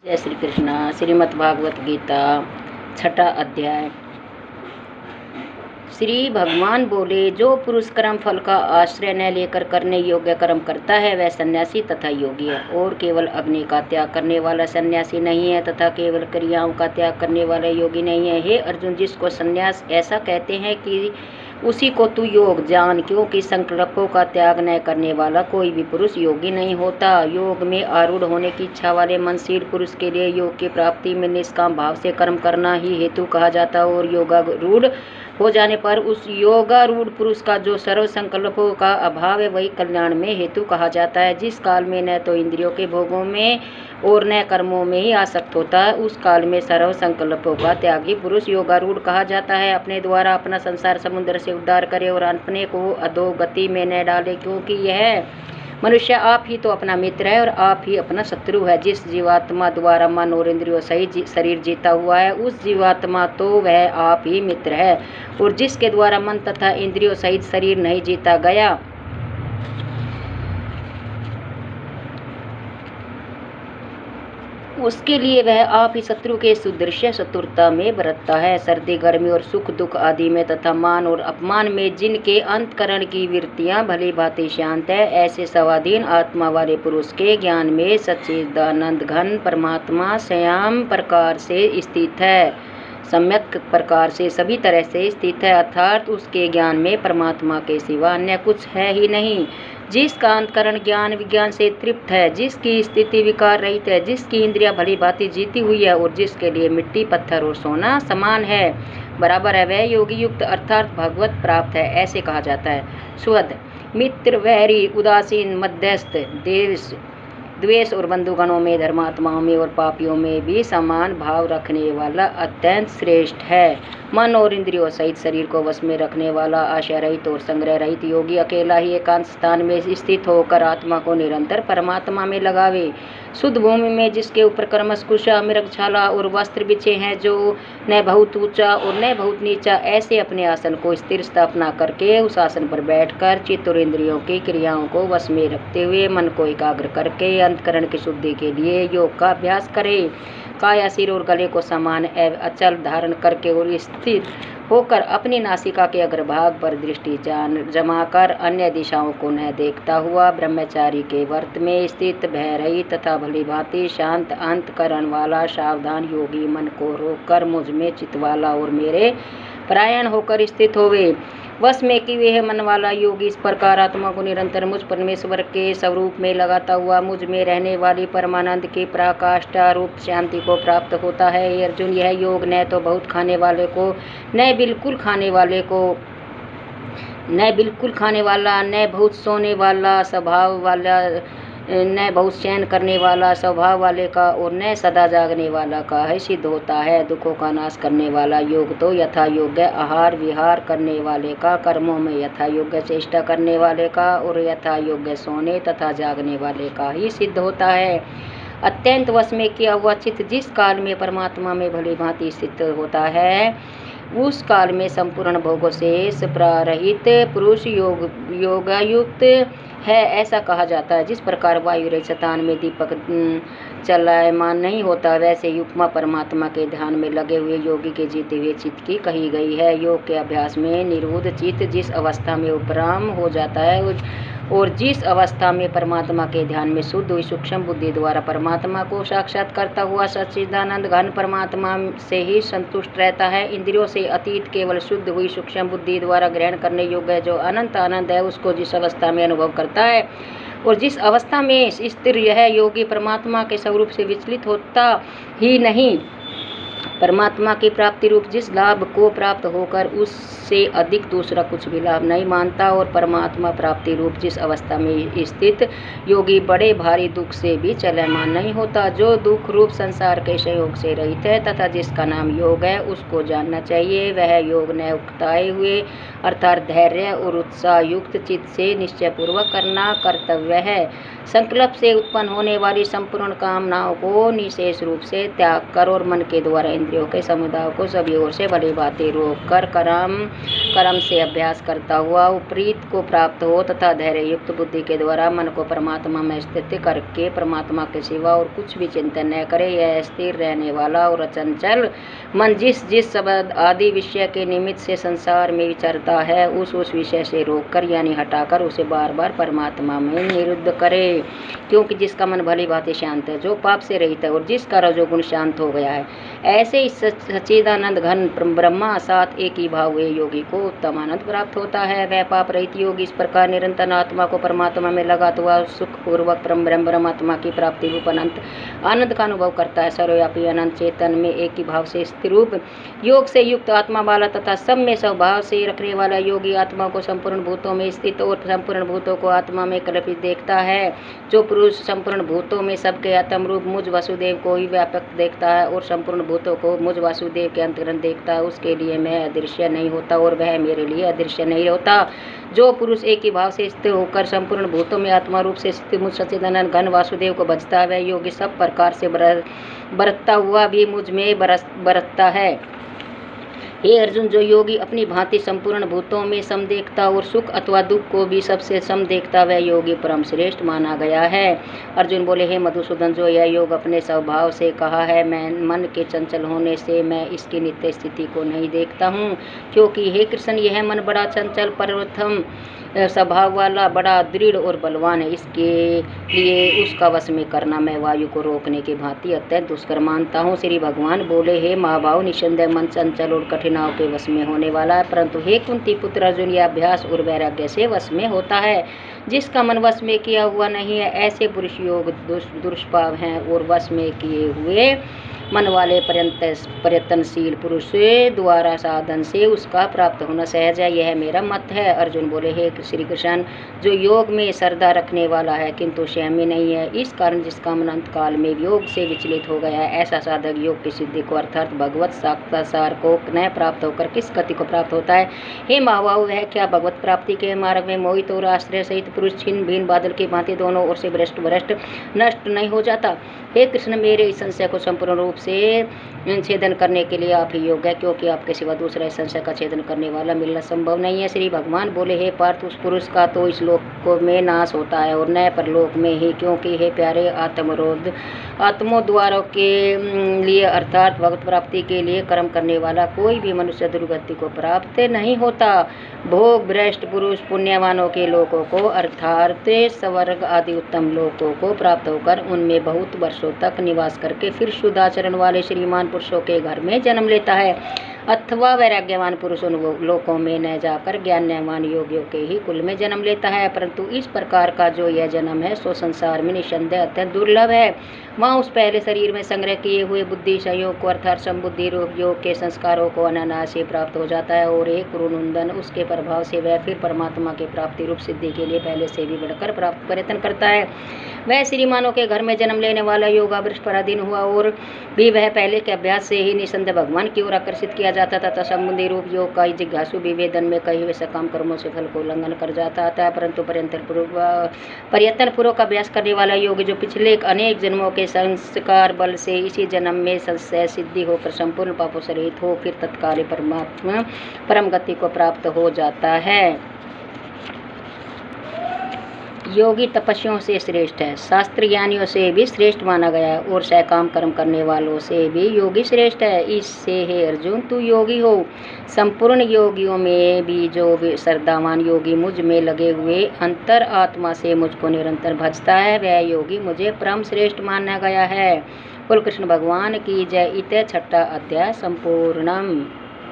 जय श्री कृष्णा। श्रीमद् भागवत गीता छठा अध्याय। श्री भगवान बोले, जो पुरुष कर्म फल का आश्रय न लेकर करने योग्य कर्म करता है वह सन्यासी तथा योगी है, और केवल अग्नि का त्याग करने वाला सन्यासी नहीं है तथा केवल क्रियाओं का त्याग करने वाला योगी नहीं है। हे अर्जुन, जिसको सन्यास ऐसा कहते हैं कि उसी को तू योग जान, क्योंकि संकल्पों का त्याग न करने वाला कोई भी पुरुष योगी नहीं होता। योग में आरूढ़ होने की इच्छा वाले मनशील पुरुष के लिए योग की प्राप्ति में निष्काम भाव से कर्म करना ही हेतु कहा जाता है, और योगारूढ़ हो जाने पर उस योगारूढ़ पुरुष का जो सर्व संकल्पों का अभाव है वही कल्याण में हेतु कहा जाता है। जिस काल में न तो इंद्रियों के भोगों में और न कर्मों में ही आसक्त होता है, उस काल में सर्व संकल्पों का त्यागी पुरुष योगारूढ़ कहा जाता है। अपने द्वारा अपना संसार समुद्र से उद्धार करे और अपने को अधोगति में न डाले, क्योंकि यह मनुष्य आप ही तो अपना मित्र है और आप ही अपना शत्रु है। जिस जीवात्मा द्वारा मन और इंद्रियों सहित शरीर जीता हुआ है, उस जीवात्मा तो वह आप ही मित्र है, और जिसके द्वारा मन तथा इंद्रियों सहित शरीर नहीं जीता गया, उसके लिए वह आप ही शत्रु के सुदृश्य शत्रुता में बरतता है। सर्दी गर्मी और सुख दुख आदि में तथा मान और अपमान में जिनके अंतकरण की वृत्तियां भली भांति शांत है, ऐसे स्वाधीन आत्मा वाले पुरुष के ज्ञान में सच्चिदानंद घन परमात्मा संयम प्रकार से स्थित है, सम्यक प्रकार से सभी तरह से स्थित है, अर्थात उसके ज्ञान में परमात्मा के सिवा अन्य कुछ है ही नहीं। जिसका अंतकरण ज्ञान विज्ञान से तृप्त है, जिसकी स्थिति विकार रहित है, जिसकी इंद्रिया भली भांति जीती हुई है, और जिसके लिए मिट्टी पत्थर और सोना समान है, बराबर है, वह योगी युक्त अर्थात भगवत प्राप्त है, ऐसे कहा जाता है। सुहृद, मित्र, वैरी, उदासीन, मध्यस्थ, द्वेष और बंधुगणों में, धर्मात्माओं में और पापियों में भी समान भाव रखने वाला अत्यंत श्रेष्ठ है। मन और इंद्रियों सहित शरीर को वश में रखने वाला आशय रहित और संग्रह रहित योगी अकेला ही एकांत स्थान में स्थित होकर आत्मा को निरंतर परमात्मा में लगावे। शुद्ध भूमि में जिसके ऊपर कर्मशकुशा, मृगछाला और वस्त्र बिछे हैं, जो न बहुत ऊंचा और न बहुत नीचा, ऐसे अपने आसन को स्थिर स्थापना करके उस आसन पर बैठकर चित्त और इंद्रियों की क्रियाओं को वश में रखते हुए मन को एकाग्र करके अंतकरण की शुद्धि के लिए योग का अभ्यास करे। काया, सिर और गले को समान एवं अचल धारण करके और स्थिर होकर अपनी नासिका के अग्रभाग पर दृष्टि जमाकर अन्य दिशाओं को न देखता हुआ ब्रह्मचारी के व्रत में स्थित भय रहित तथा भली भांति शांत अंतकरण वाला सावधान योगी मन को रोककर मुझ में चित्त वाला और मेरे परायण होकर स्थित होवे। वश में किए है मन वाला योगी इस प्रकार आत्मा को निरंतर मुझ परमेश्वर के स्वरूप में लगाता हुआ मुझ में रहने वाली परमानंद की पराकाष्ठा रूप शांति को प्राप्त होता है। हे अर्जुन, यह योग न तो बहुत खाने वाले को, न बिल्कुल खाने वाला, न बहुत सोने वाला स्वभाव वाला, न बहुत शयन करने वाला स्वभाव वाले का, और न सदा जागने वाला का है सिद्ध होता है। दुखों का नाश करने वाला योग तो यथा योग्य आहार विहार करने वाले का, कर्मों में यथा योग्य चेष्टा करने वाले का, और यथा योग्य सोने तथा जागने वाले का ही सिद्ध होता है। अत्यंत वश में किया हुआ चित्त जिस काल में परमात्मा में भली भांति स्थित होता है, उस काल में संपूर्ण भोगों से प्ररहित पुरुष योगायुक्त है, ऐसा कहा जाता है। जिस प्रकार वायु रहित स्थान में दीपक चलायमान नहीं होता, वैसे ही उपमा परमात्मा के ध्यान में लगे हुए योगी के जीते हुए चित्त की कही गई है। योग के अभ्यास में निरुद्ध चित्त जिस अवस्था में उपराम हो जाता है, और जिस अवस्था में परमात्मा के ध्यान में शुद्ध हुई सूक्ष्म बुद्धि द्वारा परमात्मा को साक्षात करता हुआ सच्चिदानंद घन परमात्मा से ही संतुष्ट रहता है, इंद्रियों से अतीत केवल शुद्ध हुई सूक्ष्म बुद्धि द्वारा ग्रहण करने योग्य जो अनंत आनंद है, उसको जिस अवस्था में अनुभव करता है, और जिस अवस्था में स्थिर यह योगी परमात्मा के स्वरूप से विचलित होता ही नहीं, परमात्मा की प्राप्ति रूप जिस लाभ को प्राप्त होकर उससे अधिक दूसरा कुछ भी लाभ नहीं मानता, और परमात्मा प्राप्ति रूप जिस अवस्था में स्थित योगी बड़े भारी दुख से भी चलमान नहीं होता, जो दुख रूप संसार के संयोग से रहित है तथा जिसका नाम योग है, उसको जानना चाहिए। वह योग न उकताए हुए अर्थात धैर्य और उत्साह युक्त चित्त से निश्चय पूर्वक करना कर्तव्य है। संकल्प से उत्पन्न होने वाली संपूर्ण कामनाओं को निशेष रूप से त्याग कर और मन के द्वारा इंद्रियों के समुदाय को सभी ओर से भली भांति रोक कर कर्म से अभ्यास करता हुआ उपरीत को प्राप्त हो तथा धैर्य युक्त बुद्धि के द्वारा मन को परमात्मा में स्थित करके परमात्मा के सिवा और कुछ भी चिंतन न करे। यह स्थिर रहने वाला और अचंचल मन जिस शब्द आदि विषय के निमित्त से संसार में विचरता है उस विषय से रोककर यानी हटाकर उसे बार बार परमात्मा में निरुद्ध करे। क्योंकि जिसका मन भली भांति शांत है, जो पाप से रहित है और जिसका रजोगुण शांत हो गया है, ऐसे इस सच्चिदानंद घन ब्रह्मा साथ एक ही भाव हुए योगी को उत्तम आनंद प्राप्त होता है। वह पाप रहित योगी इस प्रकार निरंतर आत्मा को परमात्मा में लगाता हुआ सुख पूर्वक परमात्मा की प्राप्ति रूप अनंत आनंद का अनुभव करता है। सर्वव्यापी अनंत चेतन में एक ही भाव से स्थिर रूप योग से युक्त आत्मा वाला तथा सब में स्वभाव से रखने वाला योगी आत्मा को संपूर्ण भूतों में स्थित और संपूर्ण भूतों को आत्मा में कल्पित देखता है। जो पुरुष संपूर्ण भूतों में सबके आत्म रूप मुझ वासुदेव को ही व्यापक देखता है और संपूर्ण भूतों को मुझ वासुदेव के अंतर्गत देखता है, उसके लिए मैं अदृश्य नहीं होता और वह मेरे लिए अदृश्य नहीं होता। जो पुरुष एक ही भाव से स्थिर होकर संपूर्ण भूतों में आत्मा रूप से स्थित मुझ सच्चिदानंद घन वासुदेव को भजता है, वह योगी सब प्रकार से बरतता हुआ भी मुझ में बरतता है। हे अर्जुन, जो योगी अपनी भांति संपूर्ण भूतों में सम देखता और सुख अथवा दुख को भी सबसे सम देखता, वह योगी परम श्रेष्ठ माना गया है। अर्जुन बोले, हे मधुसूदन, जो यह योग अपने स्वभाव से कहा है, मैं मन के चंचल होने से मैं इसकी नित्य स्थिति को नहीं देखता हूँ। क्योंकि हे कृष्ण, यह मन बड़ा चंचल प्रथम स्वभाव वाला बड़ा दृढ़ और बलवान है, इसके लिए उसका वश में करना मैं वायु को रोकने की भांति अत्यंत दुष्कर मानता हूँ। श्री भगवान बोले, हे महाभाव, निसंदेह मन चंचल और कठिनाओं के वश में होने वाला है, परंतु हे कुंती पुत्र अर्जुन, यह अभ्यास और वैराग्य से वश में होता है। जिसका मन वश में किया हुआ नहीं है, ऐसे पुरुष योग दुष्पाव हैं और वश में किए हुए मन वाले प्रयत्नशील पुरुष द्वारा साधन से उसका प्राप्त होना सहज है। यह मेरा मत है। अर्जुन बोले, हे श्री कृष्ण, जो योग में श्रद्धा रखने वाला है किंतु संयमी नहीं है, इस कारण जिसका मन अंत काल में योग से विचलित हो गया है, ऐसा साधक योग की सिद्धि को अर्थात भगवत साक्षात्कार को न प्राप्त होकर किस गति को प्राप्त होता है। हे महाभाव, वह क्या भगवत प्राप्ति के मार्ग में मोहित और आश्रय सहित पुरुष छिन्न भिन्न बादल की भांति दोनों ओर से भ्रष्ट नष्ट नहीं हो जाता। हे कृष्ण, मेरे इस संशय को संपूर्ण रूप से छेदन करने के लिए आप ही योग्य है, क्योंकि आपके सिवा दूसरा इस संशय का छेदन करने वाला मिलना संभव नहीं है। श्री भगवान बोले, हे पार्थ, उस पुरुष का तो इस लोक में नाश होता है और न परलोक में ही, क्योंकि हे प्यारे, आत्मोद्वारों के लिए अर्थात भगवत प्राप्ति के लिए कर्म करने वाला कोई भी मनुष्य दुर्गति को प्राप्त नहीं होता। भोग भ्रष्ट पुरुष पुण्यवानों के लोकों को अर्थात स्वर्ग आदि उत्तम लोकों को प्राप्त होकर उनमें बहुत वर्षों तक निवास करके फिर शुद्ध आचरण वाले श्रीमान पुरुषों के घर में जन्म लेता है, अथवा वैराग्यवान पुरुष उन लोकों में न जाकर ज्ञानवान योगियों के ही कुल में जन्म लेता है। परंतु इस प्रकार का जो यह जन्म है सो संसार में निसंदेह अत्यंत दुर्लभ है। वहाँ उस पहले शरीर में संग्रह किए हुए बुद्धि संयोग को अर्थात संबुद्धि रूप योग के संस्कारों को अनायास से प्राप्त हो जाता है और एक कुरुनंदन उसके प्रभाव से वह फिर परमात्मा के प्राप्ति रूप सिद्धि के लिए पहले से भी बढ़कर प्राप्त प्रयत्न करता है। वह श्रीमानों के घर में जन्म लेने वाला योगाभ्रष्ट पराधीन हुआ और भी वह पहले के अभ्यास से ही निसंदेह भगवान की ओर आकर्षित किया जाता तथा संबंधी रूप योग का जिज्ञासु विवेदन में कई हुए सकाम कर्मों से फल को उल्लंघन कर जाता है। परंतु प्रयत्न पूर्वक अभ्यास करने वाला योग जो पिछले अनेक जन्मों के संस्कार बल से इसी जन्म में संशय सिद्धि होकर संपूर्ण पापों से रहित हो फिर तत्काल परमात्मा परम गति को प्राप्त हो जाता है। योगी तपस्वियों से श्रेष्ठ है, शास्त्र ज्ञानियों से भी श्रेष्ठ माना गया और सकाम कर्म करने वालों से भी योगी श्रेष्ठ है। इससे हे अर्जुन, तू योगी हो। संपूर्ण योगियों में भी जो श्रद्धावान योगी मुझ में लगे हुए अंतर आत्मा से मुझको निरंतर भजता है, वह योगी मुझे परम श्रेष्ठ माना गया है। बोल कृष्ण भगवान की जय। इत 6वां अध्याय संपूर्णम।